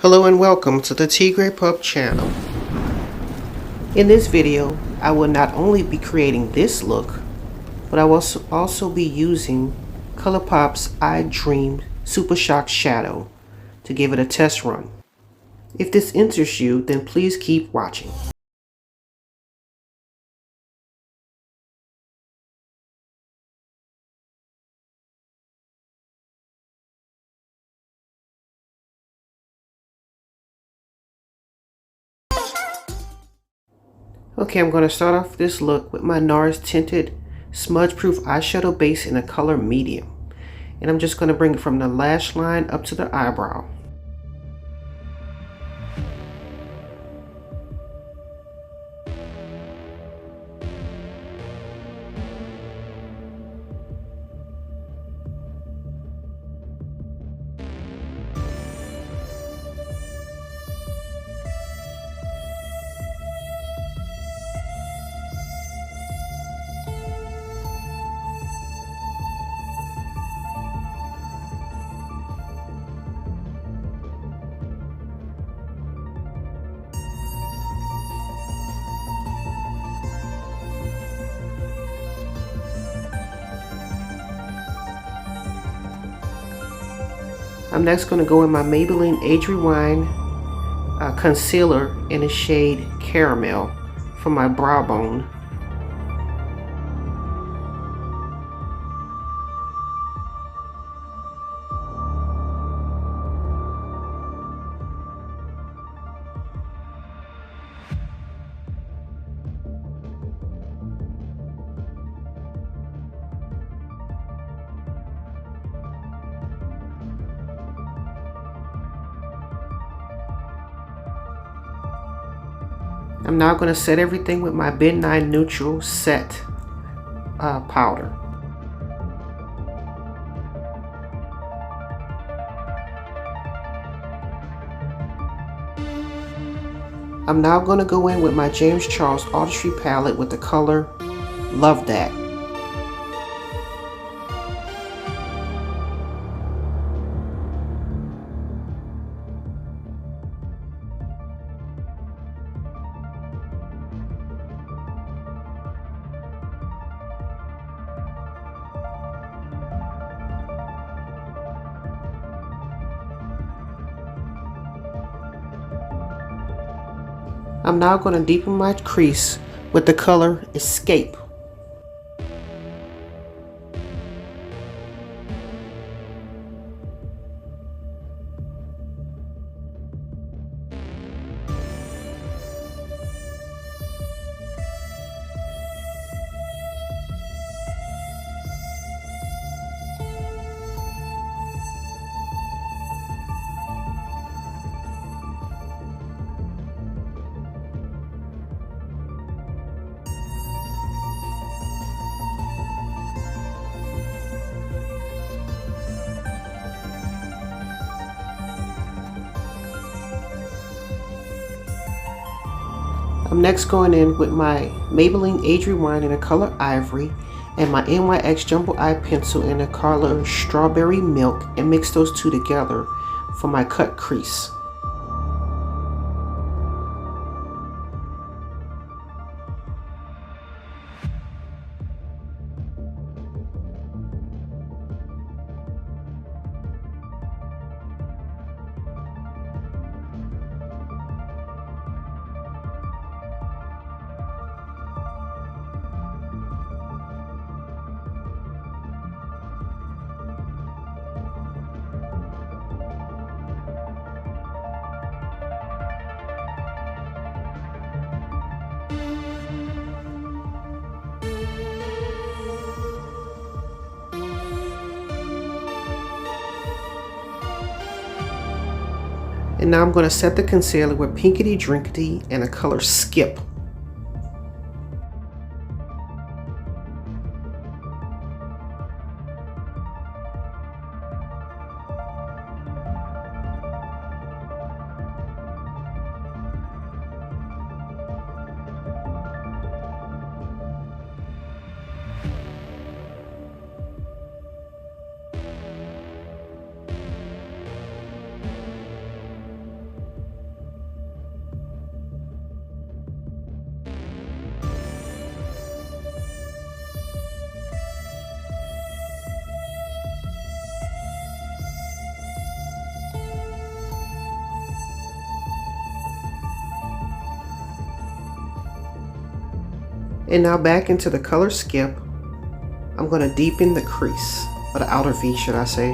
Hello and welcome to the Tigre.pupchannel channel. In this video, I will not only be creating this look, but I will also be using Colourpop's I Dream Super Shock Shadow to give it a test run. If this interests you, then please keep watching. Okay, I'm going to start off this look with my NARS tinted smudge proof eyeshadow base in the color medium. And I'm just going to bring it from the lash line up to the eyebrow. I'm next going to go in my Maybelline Age Rewind concealer in the shade Caramel for my brow bone. I'm now going to set everything with my Midnight Neutral Set powder. I'm now going to go in with my James Charles Artistry palette with the color Love That. I'm now going to deepen my crease with the color Escape. I'm next going in with my Maybelline Age Rewind in the color Ivory and my NYX Jumbo Eye Pencil in the color Strawberry Milk and mix those two together for my cut crease. And now I'm going to set the concealer with Pinkity Drinkity and the color Skip. And now back into the color skip, I'm going to deepen the crease, or the outer V should I say.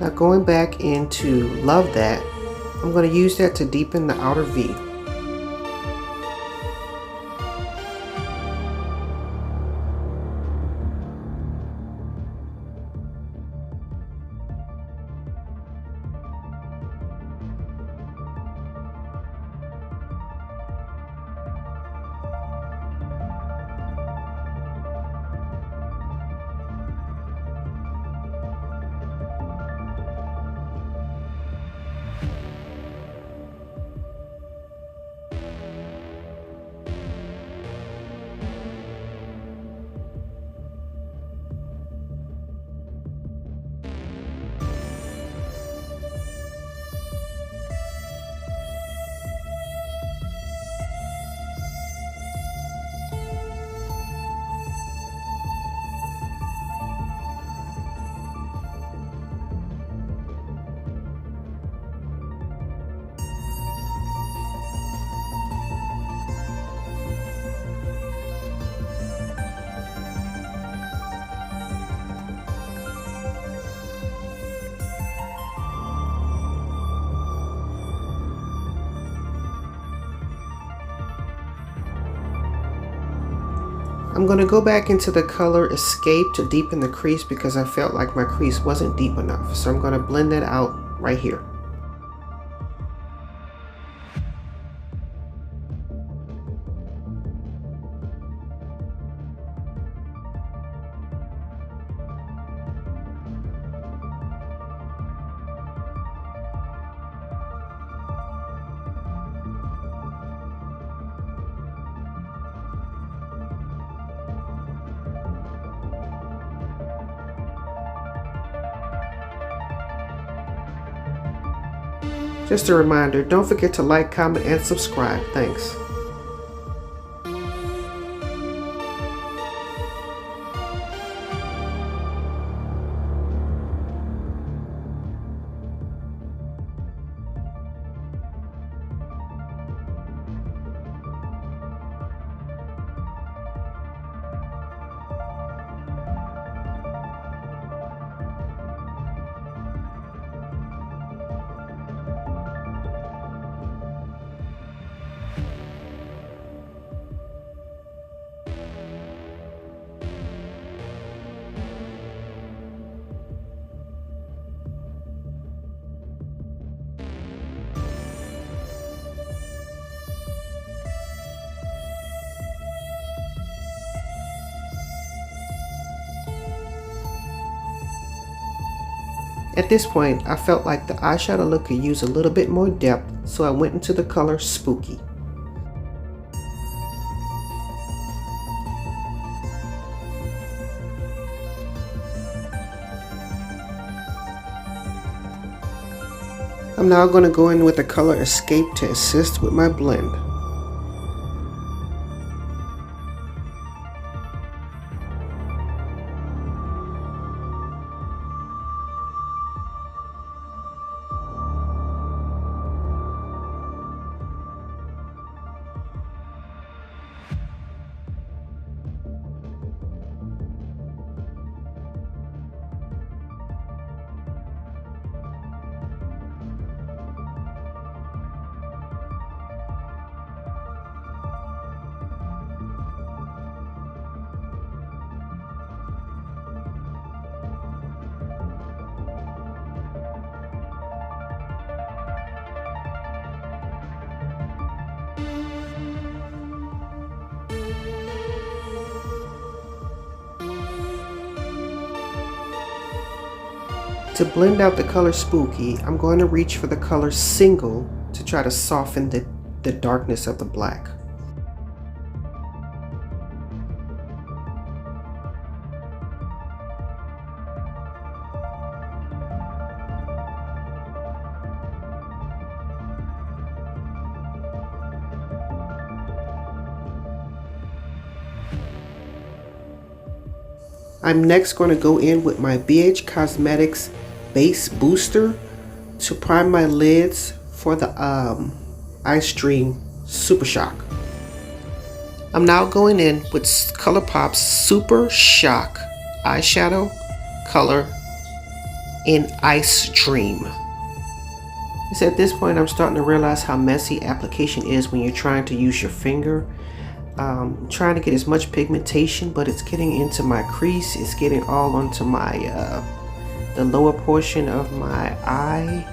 Now going back into Love That, I'm going to use that to deepen the outer V. I'm going to go back into the color Escape to deepen the crease because I felt like my crease wasn't deep enough. So I'm going to blend that out right here. Just a reminder, don't forget to like, comment, and subscribe. Thanks. At this point, I felt like the eyeshadow look could use a little bit more depth, so I went into the color Spooky. I'm now going to go in with the color Escape to assist with my blend. To blend out the color Spooky, I'm going to reach for the color Single to try to soften the darkness of the black. I'm next going to go in with my BH Cosmetics Base Booster to prime my lids for the Ice Dream Super Shock. I'm now going in with Colourpop's Super Shock eyeshadow color in Ice Dream. It's at this point I'm starting to realize how messy application is when you're trying to use your finger. Trying to get as much pigmentation, but it's getting into my crease, it's getting all onto my the lower portion of my eye.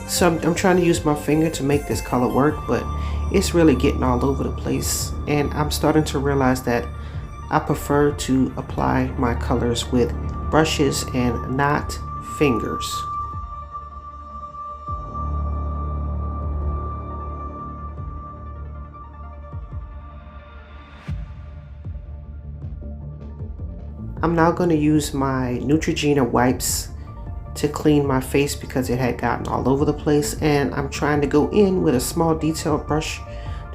So I'm trying to use my finger to make this color work, but it's really getting all over the place, and I'm starting to realize that I prefer to apply my colors with brushes and not fingers. I'm now going to use my Neutrogena wipes to clean my face because it had gotten all over the place, and I'm trying to go in with a small detail brush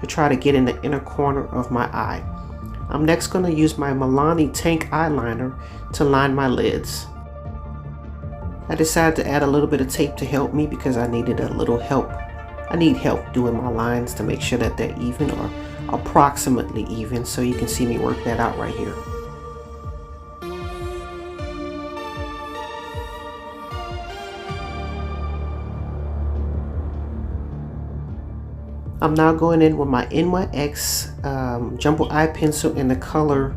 to try to get in the inner corner of my eye. I'm next going to use my Milani Tank eyeliner to line my lids. I decided to add a little bit of tape to help me because I needed a little help. I need help doing my lines to make sure that they're even or approximately even, so you can see me work that out right here. I'm now going in with my NYX Jumbo Eye Pencil in the color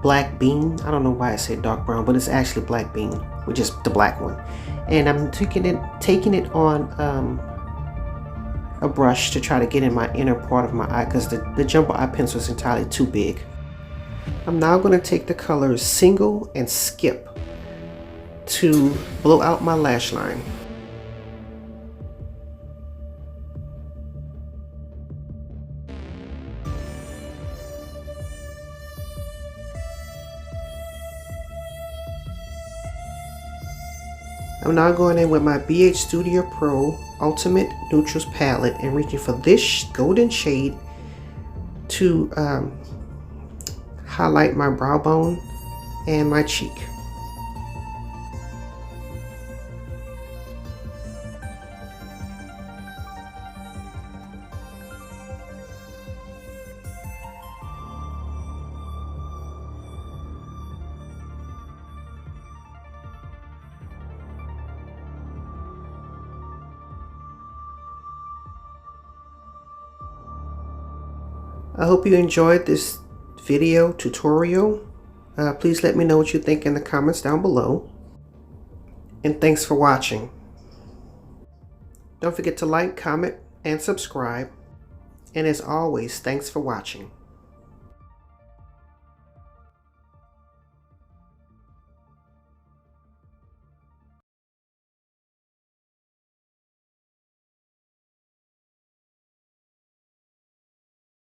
Black Bean. I don't know why I said dark brown, but it's actually Black Bean, which is the black one. And I'm taking it on a brush to try to get in my inner part of my eye because the Jumbo Eye Pencil is entirely too big. I'm now going to take the colors Single and Skip to blow out my lash line. I'm now going in with my BH Studio Pro Ultimate Neutrals palette and reaching for this golden shade to highlight my brow bone and my cheek. I hope you enjoyed this video tutorial. Please let me know what you think in the comments down below. And thanks for watching. Don't forget to like, comment, and subscribe. And as always, thanks for watching.